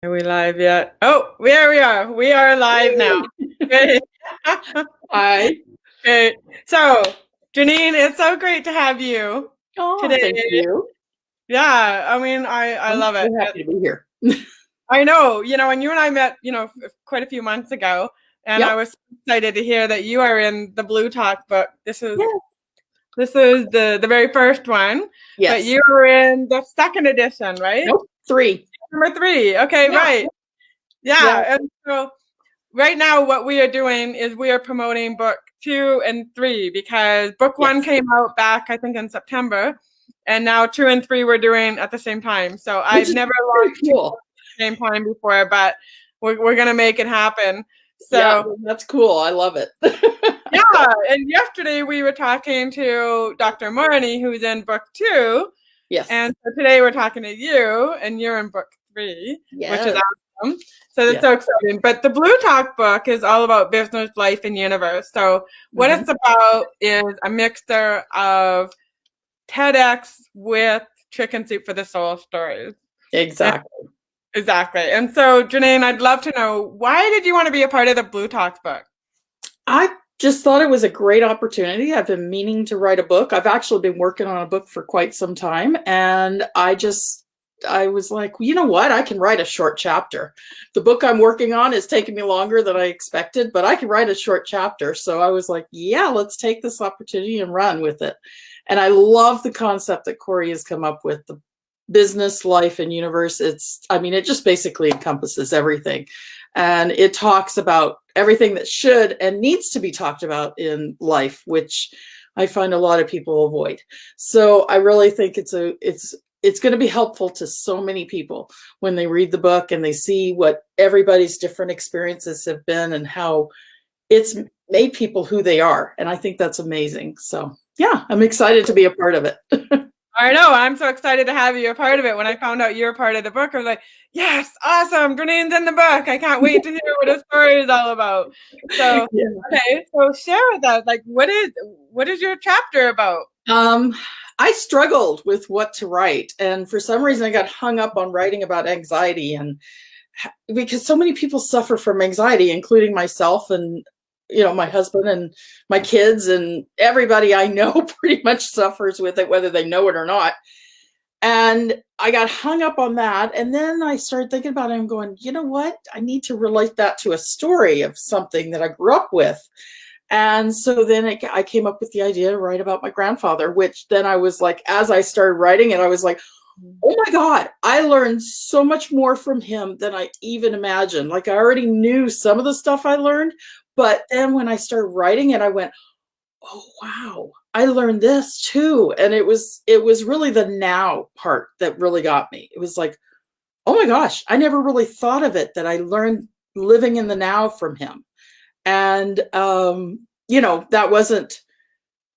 Are we live yet? Oh, there we are. We are live now. Great. Hi. Great. So, Janine, it's so great to have you Oh, today. thank you. Yeah, I mean, I I'm love it. so happy to be here. I know, and you and I met, quite a few months ago, and I Yep. was excited to hear that you are in the Blue Talk book. This is Yes. this is the very first one, but Yes. you are in the second edition, right? Nope. Three. Number three. Okay, Yeah. right. Yeah. Yeah, and so right now what we are doing is we are promoting book 2 and 3 because book one Yes. came out back, I think, in September, and now 2 and 3 we're doing at the same time. So Which I've is never very launched two cool. books at the same time before, but we're gonna make it happen. Yeah, So that's cool. I love it. yeah, and yesterday we were talking to Dr. Marnie, who's in book 2, Yes. and so today we're talking to you, and you're in book 3, which is Yes. awesome. So that's Yeah. so exciting. But the Blue Talk book is all about business, life, and universe. So what Mhm. it's about is a mixture of TEDx with Chicken Soup for the Soul stories. And- Exactly. exactly. And so, Janine, I'd love to know, why did you want to be a part of the Blue Talk book? I just thought it was a great opportunity. I've been meaning to write a book. I've actually been working on a book for quite some time, and I was like, you know what? I can write a short chapter. The book I'm working on is taking me longer than I expected, but I can write a short chapter. So I was like, yeah, let's take this opportunity and run with it. And I love the concept that Corey has come up with, the business, life, and universe. It just basically encompasses everything. And it talks about everything that should and needs to be talked about in life, which I find a lot of people avoid. So I really think it's going to be helpful to so many people when they read the book and they see what everybody's different experiences have been and how it's made people who they are. And I think that's amazing. So yeah, I'm excited to be a part of it. I know. I'm so excited to have you a part of it. When I found out you're part of the book, I was like, yes, awesome. Granine's in the book. I can't wait to hear what the story is all about. So, Yeah. okay. So share with us, like, what is your chapter about? Um, I struggled with what to write. And for some reason, I got hung up on writing about anxiety, and because so many people suffer from anxiety, including myself and my husband and my kids and everybody I know pretty much suffers with it, whether they know it or not. And I got hung up on that. And then I started thinking about it and going, you know what? I need to relate that to a story of something that I grew up with. And so then I came up with the idea to write about my grandfather, which then I was like, as I started writing it, I was like, oh my God, I learned so much more from him than I even imagined. Like, I already knew some of the stuff I learned, but then when I started writing it, I went, oh wow, I learned this too. And it was really the now part that really got me. It was like, oh my gosh, I never really thought of it, that I learned living in the now from him. And that wasn't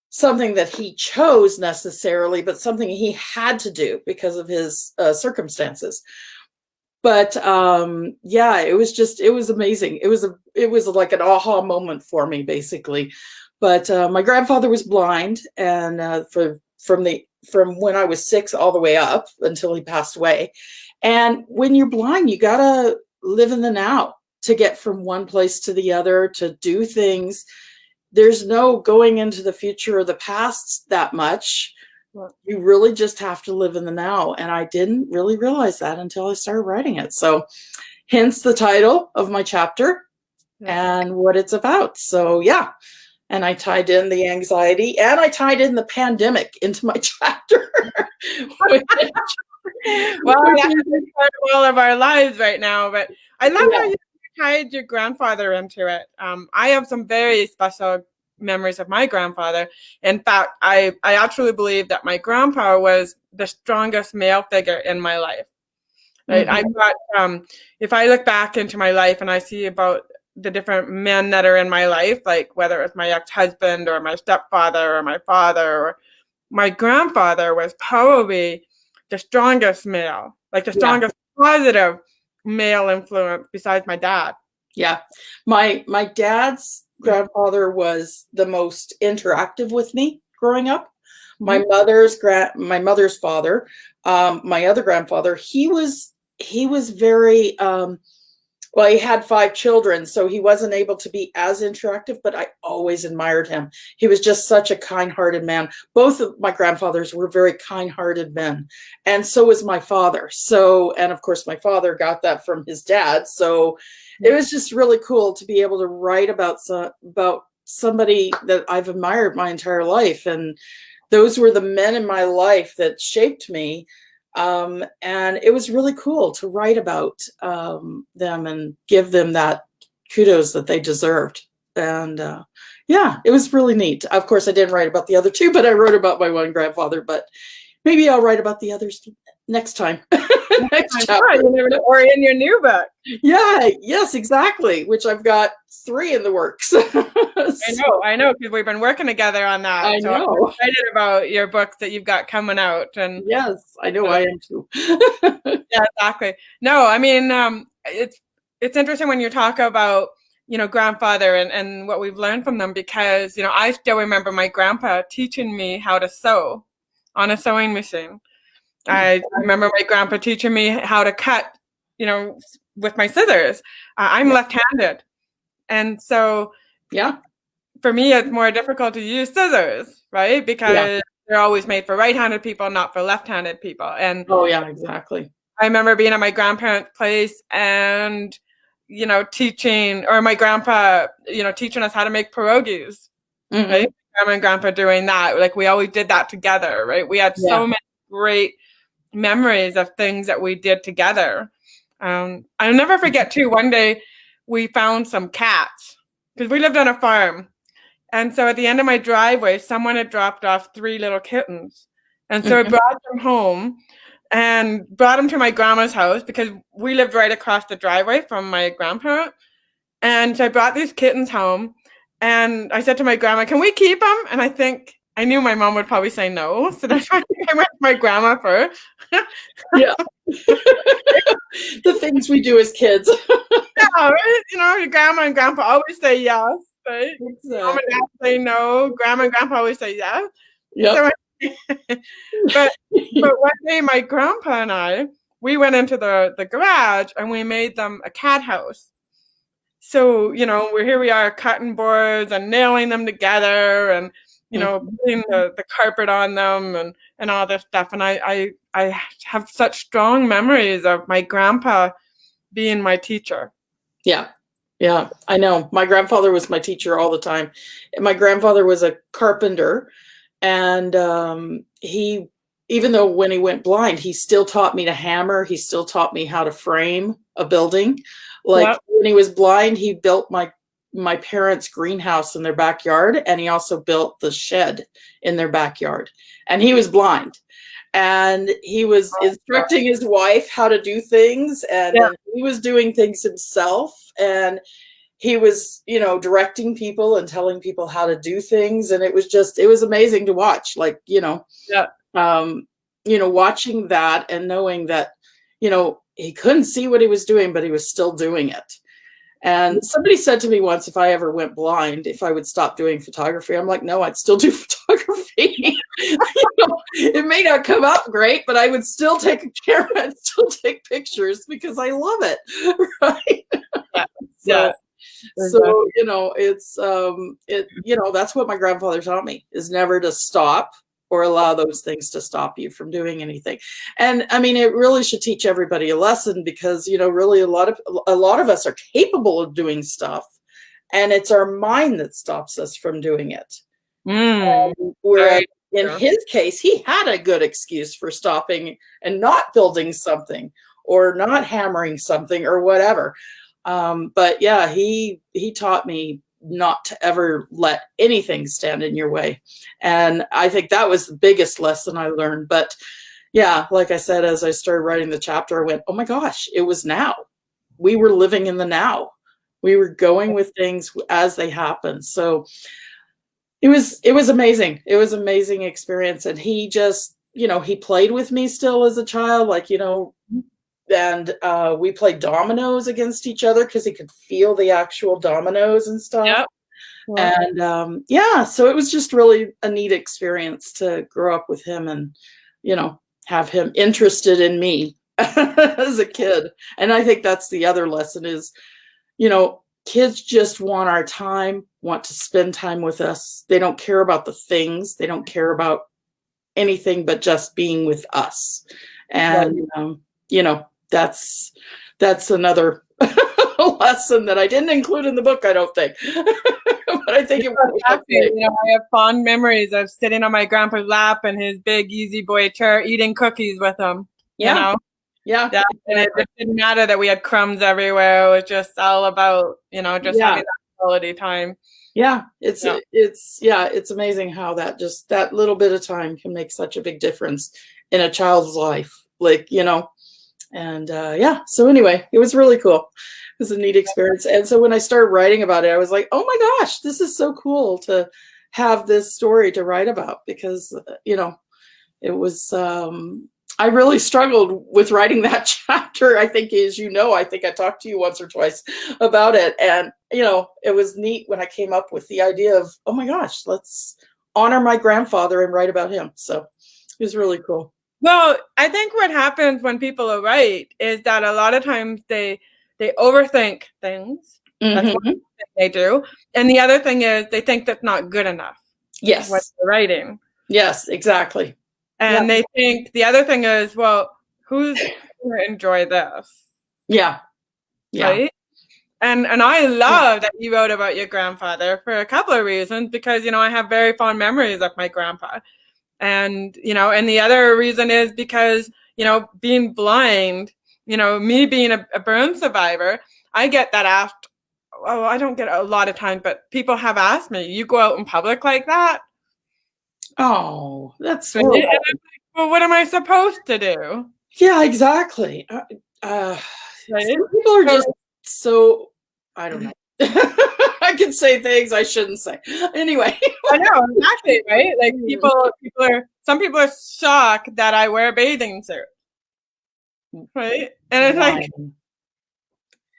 something that he chose necessarily, but something he had to do because of his circumstances. But yeah, it was amazing. It was like an aha moment for me, basically. But my grandfather was blind, and from when I was 6 all the way up until he passed away. And when you're blind, you gotta live in the now to get from one place to the other, to do things. There's no going into the future or the past that much. You really just have to live in the now. And I didn't really realize that until I started writing it. So hence the title of my chapter and what it's about. So yeah. And I tied in the anxiety, and I tied in the pandemic into my chapter. Well, that's a big part of all of our lives right now. But I love how you tied your grandfather into it. I have some very special memories of my grandfather. In fact, I actually believe that my grandpa was the strongest male figure in my life. Right? I thought, if I look back into my life and I see about the different men that are in my life, like whether it's my ex-husband or my stepfather or my father, or my grandfather was probably the strongest male, like the strongest positive male influence besides my dad. Yeah. My dad's grandfather was the most interactive with me growing up. My mother's father, my other grandfather, he was very, well, he had 5 children, so he wasn't able to be as interactive, but I always admired him. He was just such a kind-hearted man. Both of my grandfathers were very kind-hearted men, and so was my father. So, and of course, my father got that from his dad. So it was just really cool to be able to write about somebody that I've admired my entire life. And those were the men in my life that shaped me. And it was really cool to write about them and give them that kudos that they deserved. And yeah, it was really neat. Of course, I didn't write about the other 2, but I wrote about my one grandfather. But maybe I'll write about the others next time. Next chapter. Or in your new book. Yeah, yes, exactly. Which I've got 3 in the works. I know, because we've been working together on that. I know. I'm excited about your books that you've got coming out. And yes, I know I am too. Yeah, exactly. No, I mean, it's interesting when you talk about, grandfather and what we've learned from them, because, I still remember my grandpa teaching me how to sew on a sewing machine. I remember my grandpa teaching me how to cut, with my scissors. I'm left-handed. And so, yeah, for me, it's more difficult to use scissors, right? Because they're always made for right-handed people, not for left-handed people. And oh yeah, exactly. I remember being at my grandparents' place and, teaching, or my grandpa, teaching us how to make pierogies, right? Grandma and grandpa doing that. Like, we always did that together, right? We had so many great memories of things that we did together. I'll never forget too, one day we found some cats because we lived on a farm. And so at the end of my driveway, someone had dropped off 3 little kittens. And so I brought them home and brought them to my grandma's house because we lived right across the driveway from my grandparent. And so I brought these kittens home and I said to my grandma, can we keep them? And I knew my mom would probably say no. So that's why I went to my grandma first. Yeah. The things we do as kids. Yeah, right? Your grandma and grandpa always say yes, right? Exactly. Mom and dad say no. Grandma and grandpa always say yes. Yeah. So, but one day my grandpa and I, we went into the garage and we made them a cat house. So, here we are cutting boards and nailing them together and, putting the carpet on them and all this stuff. And I have such strong memories of my grandpa being my teacher. Yeah. Yeah, I know. My grandfather was my teacher all the time. My grandfather was a carpenter, and he, even though when he went blind, he still taught me to hammer. He still taught me how to frame a building. Like when he was blind, he built my parents' greenhouse in their backyard, and he also built the shed in their backyard. And he was blind. And he was instructing his wife how to do things, and he was doing things himself, and he was, directing people and telling people how to do things. And it was amazing to watch, like, watching that and knowing that, he couldn't see what he was doing, but he was still doing it. And somebody said to me once, if I ever went blind, if I would stop doing photography. I'm like, no, I'd still do photography. It may not come out great, but I would still take a camera and still take pictures because I love it. Right. So, it's, that's what my grandfather taught me, is never to stop or allow those things to stop you from doing anything. And I mean, it really should teach everybody a lesson because, really a lot of us are capable of doing stuff, and it's our mind that stops us from doing it. Whereas in his case, he had a good excuse for stopping and not building something or not hammering something or whatever. But yeah, he taught me not to ever let anything stand in your way. And I think that was the biggest lesson I learned. But yeah, like I said, as I started writing the chapter, I went, oh my gosh, it was now. We were living in the now. We were going with things as they happen. So it was amazing. It was an amazing experience. And he just, he played with me still as a child, like, and we played dominoes against each other because he could feel the actual dominoes and stuff. Yep. And so it was just really a neat experience to grow up with him and, have him interested in me as a kid. And I think that's the other lesson is, kids just want our time, want to spend time with us. They don't care about the things. They don't care about anything but just being with us. And, that's another lesson that I didn't include in the book, I don't think. But I think it was exactly. I have fond memories of sitting on my grandpa's lap and his big easy boy chair eating cookies with him. Yeah. Yeah. And it didn't matter that we had crumbs everywhere. It was just all about, just having that quality time. Yeah. It's amazing how that little bit of time can make such a big difference in a child's life. And so anyway, it was really cool. It was a neat experience. And so when I started writing about it, I was like, oh my gosh, this is so cool to have this story to write about, because, it was, I really struggled with writing that chapter. I think, as I think I talked to you once or twice about it. And, it was neat when I came up with the idea of, oh my gosh, let's honor my grandfather and write about him. So it was really cool. Well, I think what happens when people write is that a lot of times they overthink things. That's one thing they do. And the other thing is they think that's not good enough. Yes. What they're writing. Yes, exactly. And they think the other thing is, well, who's going to enjoy this? Yeah. Yeah. Right? And I love that you wrote about your grandfather for a couple of reasons, because, I have very fond memories of my grandpa. And, and the other reason is because, being blind, me being a burn survivor, I get that asked. Oh, I don't get a lot of time, but people have asked me, you go out in public like that? Oh, that's sweet. Like, well, what am I supposed to do? Yeah, exactly. Right? People are just so, I don't know. I can say things I shouldn't say. Anyway. I know, exactly, right? Like some people are shocked that I wear a bathing suit. Right? And it's like,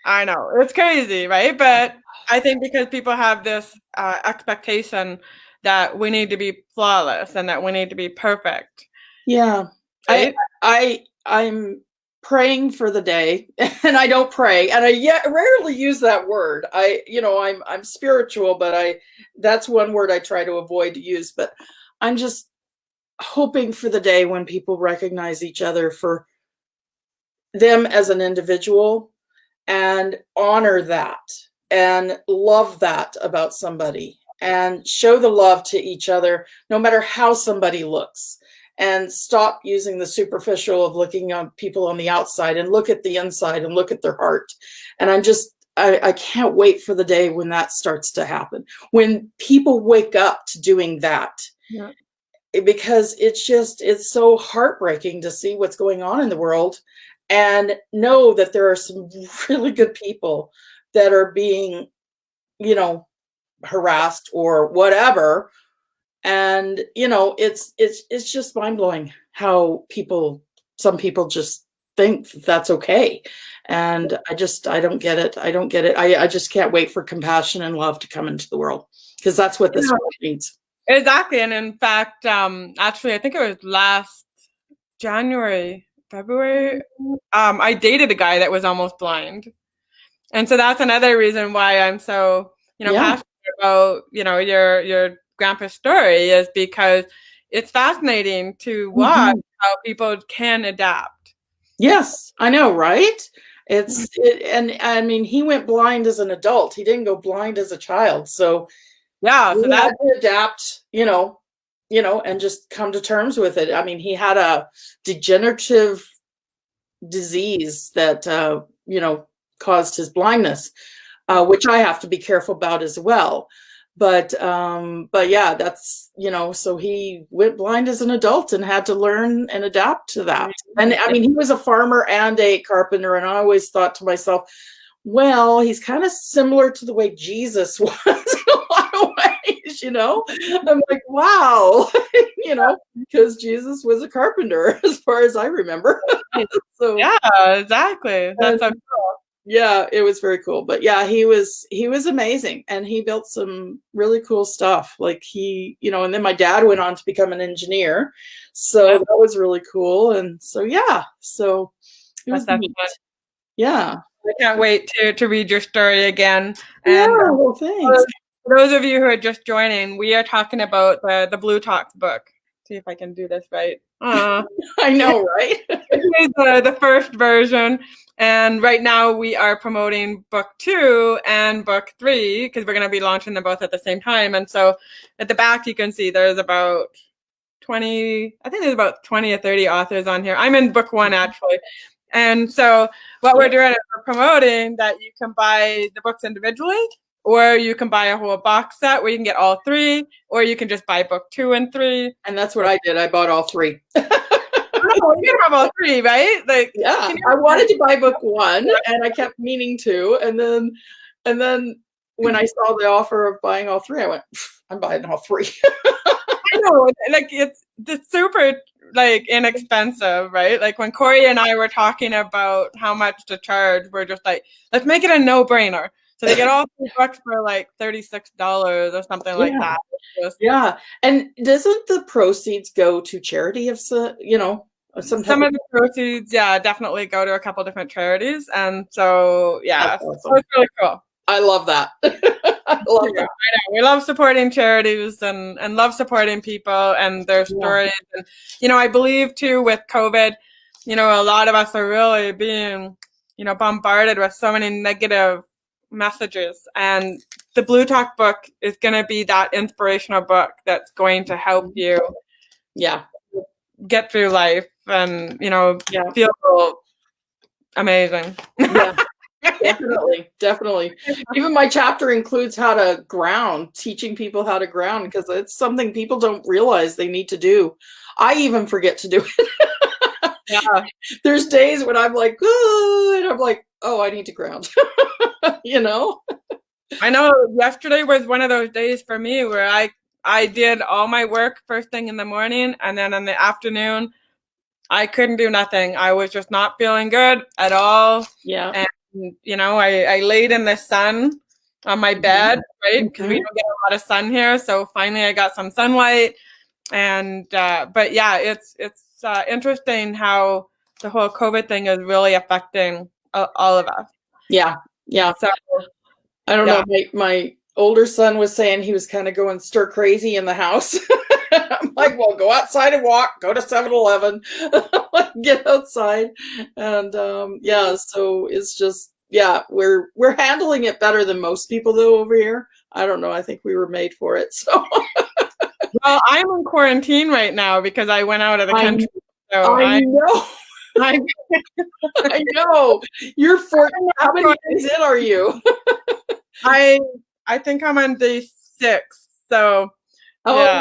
I know, it's crazy, right? But I think because people have this expectation that we need to be flawless and that we need to be perfect. Yeah. Right? I'm praying for the day, and I don't pray, and I rarely use that word. I'm spiritual, but that's one word I try to avoid to use, but I'm just hoping for the day when people recognize each other for them as an individual and honor that and love that about somebody and show the love to each other, no matter how somebody looks. And stop using the superficial of looking on people on the outside and look at the inside and look at their heart. And I can't wait for the day when that starts to happen, when people wake up to doing that. Yeah. Because it's so heartbreaking to see what's going on in the world and know that there are some really good people that are being, harassed or whatever. And, it's just mind blowing how some people just think that's okay. And I don't get it. I don't get it. I just can't wait for compassion and love to come into the world, because that's what this world needs. Exactly. And in fact, actually, I think it was last February, I dated a guy that was almost blind. And so that's another reason why I'm so, passionate about, your grandpa's story, is because it's fascinating to watch how people can adapt. Yes, I know, right? And I mean, he went blind as an adult. He didn't go blind as a child. So yeah, so had to adapt, and just come to terms with it. I mean, he had a degenerative disease that, caused his blindness, which I have to be careful about as well. But yeah, that's, so he went blind as an adult and had to learn and adapt to that. And I mean, he was a farmer and a carpenter. And I always thought to myself, well, he's kind of similar to the way Jesus was in a lot of ways, I'm like, wow, because Jesus was a carpenter as far as I remember. So yeah, exactly. That's so cool. Yeah, it was very cool. But yeah, he was amazing, and he built some really cool stuff. Like and then my dad went on to become an engineer. So that was really cool. And so, yeah, so It was That's neat. Yeah. I can't wait to read your story again. Yeah, And well, thanks. for those of you who are just joining, we are talking about the bLU Talks book. See if I can do this right. I know, right? This is the first version, and right now we are promoting book 2 and book 3 because we're going to be launching them both at the same time. And so at the back you can see there's about 20, I think there's about 20 or 30 authors on here. I'm in book 1 actually. And so what we're doing is we're promoting that you can buy the books individually, or you can buy a whole box set where you can get all 3, or you can just buy book 2 and 3. And that's what I did. I bought all 3. Oh, you can have all 3, right? Like, yeah, I wanted to buy book 1, and I kept meaning to, and then when I saw the offer of buying all 3, I went, I'm buying all 3. I know, like it's super like inexpensive, right? Like when Corey and I were talking about how much to charge, we're just like, let's make it a no-brainer. So they get all 3 books for like $36 or something like that. Yeah, and doesn't the proceeds go to charity of some of the proceeds, definitely go to a couple different charities, and so awesome. So it's really cool. I love that. I love that. I know. We love supporting charities and love supporting people and their stories. And, I believe too with COVID, a lot of us are really being, bombarded with so many negative messages. And the bLU Talk book is going to be that inspirational book that's going to help you get through life and, feel amazing. Yeah. Definitely. Even my chapter includes how to ground, teaching people how to ground, because it's something people don't realize they need to do. I even forget to do it. Yeah. There's days when I'm like, oh, and I'm like, oh, I need to ground. I know yesterday was one of those days for me where I did all my work first thing in the morning, and then in the afternoon I couldn't do nothing. I was just not feeling good at all. Yeah. And I laid in the sun on my bed, right? Because we don't get a lot of sun here. So finally I got some sunlight. And, but yeah, it's interesting how the whole COVID thing is really affecting all of us. Yeah. Yeah. So I don't know. My older son was saying he was kind of going stir crazy in the house. I'm like, well, go outside and walk, go to 7-Eleven, get outside. And so it's just, we're handling it better than most people though over here. I don't know. I think we were made for it. So well, I'm in quarantine right now because I went out of the country. So I know. I know. You're 14. How many days in are you? I think I'm on day 6. So you're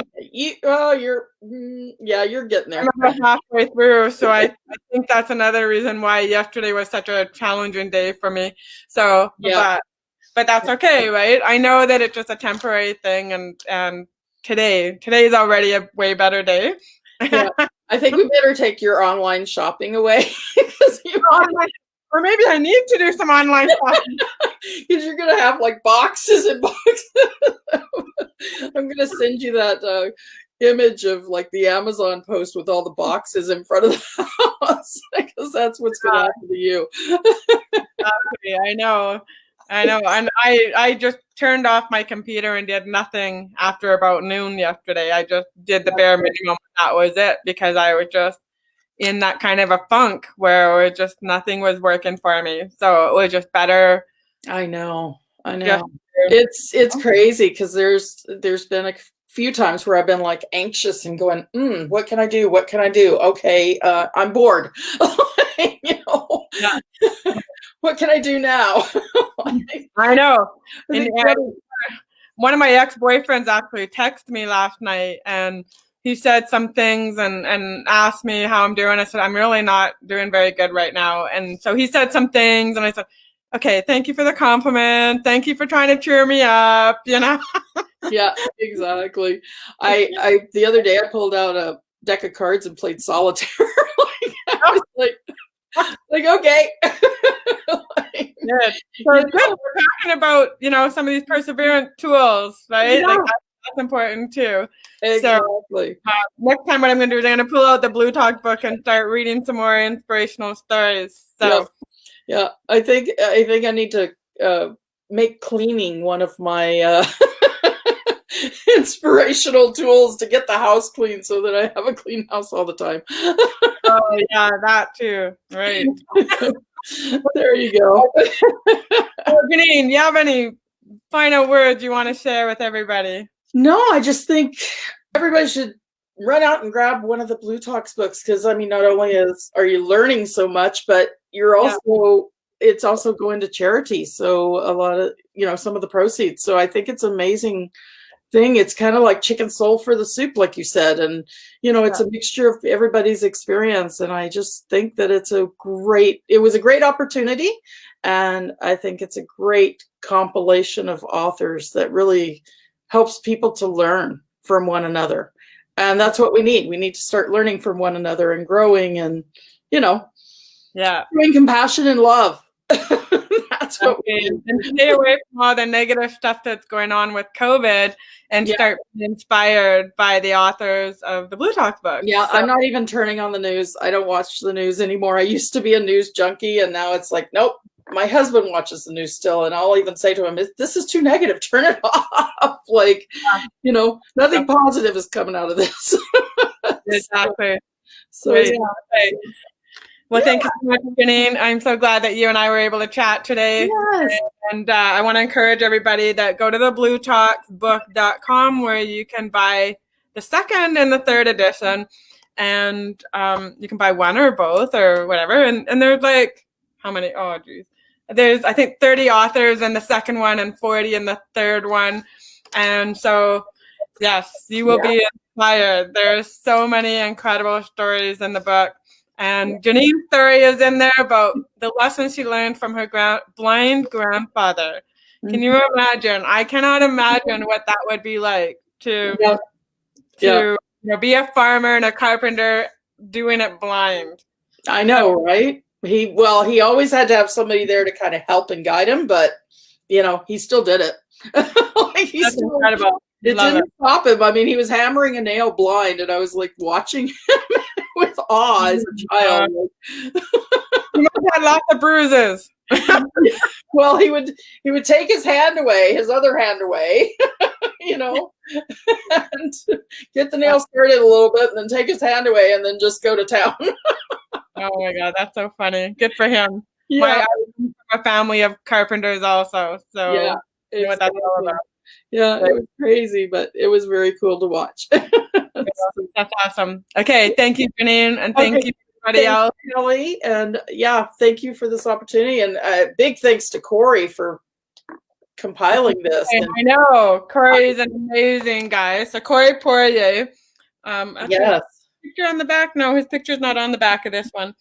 getting there. I'm about halfway through, so I think that's another reason why yesterday was such a challenging day for me. So but that's okay, right? I know that it's just a temporary thing, and today's already a way better day. Yeah. I think we better take your online shopping away or maybe I need to do some online shopping because you're gonna have like boxes and boxes. I'm gonna send you that image of like the Amazon post with all the boxes in front of the house because that's what's gonna happen to you. Exactly, I know. And I just turned off my computer and did nothing after about noon yesterday. I just did the bare minimum. That was it because I was just in that kind of a funk where it just nothing was working for me. So it was just better. I know. It's crazy because there's been a few times where I've been like anxious and going, what can I do? What can I do? Okay, I'm bored. What can I do now? I know. And one of my ex-boyfriends actually texted me last night and he said some things and asked me how I'm doing. I said, I'm really not doing very good right now. And so he said some things and I said, okay, thank you for the compliment. Thank you for trying to cheer me up, Yeah, exactly. I the other day I pulled out a deck of cards and played solitaire. I was like okay. Good. So it's good. We're talking about, some of these perseverance tools, right? Yeah. Like That's important too. Exactly. So next time what I'm going to do is I'm going to pull out the bLU Talk book and start reading some more inspirational stories. So yeah, I think I need to make cleaning one of my inspirational tools to get the house clean so that I have a clean house all the time. Oh yeah, that too. Right. There you go. Janine, do you have any final words you want to share with everybody? No, I just think everybody should run out and grab one of the bLU Talks books, because I mean, not only are you learning so much, but you're also it's also going to charity. So a lot of, some of the proceeds. So I think it's amazing thing. It's kind of like chicken soul for the soup, like you said. And, it's a mixture of everybody's experience. And I just think that it was a great opportunity. And I think it's a great compilation of authors that really helps people to learn from one another. And that's what we need. We need to start learning from one another and growing and, showing compassion and love. That's what we need. And stay away from all the negative stuff that's going on with COVID and start being inspired by the authors of the bLU Talk book. Yeah, so, I'm not even turning on the news. I don't watch the news anymore. I used to be a news junkie, and now it's like, nope. My husband watches the news still, and I'll even say to him, this is too negative. Turn it off. Like, nothing positive is coming out of this. Exactly. Well, thank you so much, Janine. I'm so glad that you and I were able to chat today. Yes. And I want to encourage everybody that go to the bluetalkbook.com, where you can buy the second and the third edition. And you can buy one or both or whatever. And there's like, how many? Oh, geez. There's, I think, 30 authors in the second one and 40 in the third one. And so, yes, you will be inspired. There's so many incredible stories in the book. And Janine's story is in there about the lessons she learned from her blind grandfather. Can you imagine? I cannot imagine what that would be like to be a farmer and a carpenter doing it blind. I know, right? He always had to have somebody there to kind of help and guide him, but he still did it. That's incredible. It didn't stop him. I mean, he was hammering a nail blind, and I was like watching him with awe as a child. He must have had lots of bruises. Well, he would take his other hand away, and get the nail started a little bit, and then take his hand away, and then just go to town. Oh my God, that's so funny. Good for him. Yeah. I come from a family of carpenters also, so you know what that's all about. Yeah, it was crazy, but it was very cool to watch. That's awesome. Okay, thank you, Janine, and thank you, everybody else. Kelly, and thank you for this opportunity, and big thanks to Corey for compiling this. I know Corey is an amazing guy. So Corey Poirier. Yes. Picture on the back? No, his picture's not on the back of this one.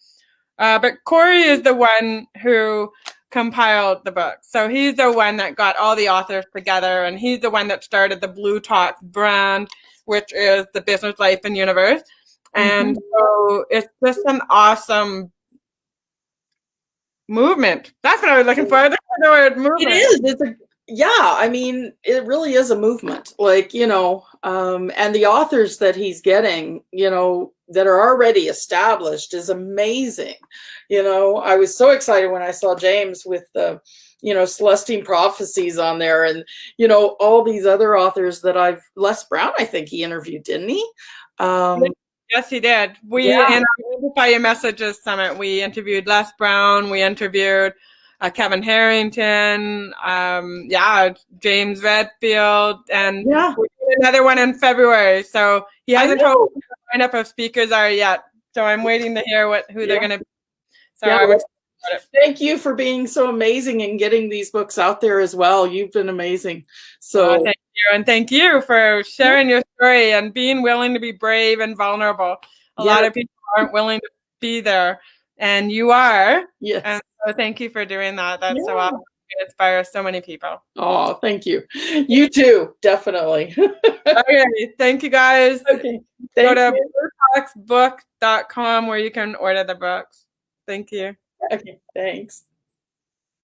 But Corey is the one who compiled the book. So he's the one that got all the authors together, and he's the one that started the bLU Talk brand, which is the business, life, and universe. And so it's just an awesome movement. That's what I was looking for. That's the word movement. It is. I mean, it really is a movement. Like, and the authors that he's getting, that are already established is amazing. I was so excited when I saw James with the, Celestine Prophecies on there, and, all these other authors that Les Brown, I think he interviewed, didn't he? Yes, he did. In our Amplify Your Messages Summit, we interviewed Les Brown, we interviewed Kevin Harrington, James Redfield, and we're doing another one in February. So he hasn't told me what the lineup of speakers are yet. So I'm waiting to hear who they're going to be. So thank you for being so amazing and getting these books out there as well. You've been amazing. So thank you, and thank you for sharing your story and being willing to be brave and vulnerable. A lot of people aren't willing to be there, and you are. Yes. And so thank you for doing that. That's so awesome. It inspires so many people. Oh, thank you. You too, definitely. Okay, thank you guys. Okay. Go to bluetalksbook.com where you can order the books. Thank you. Okay, thanks.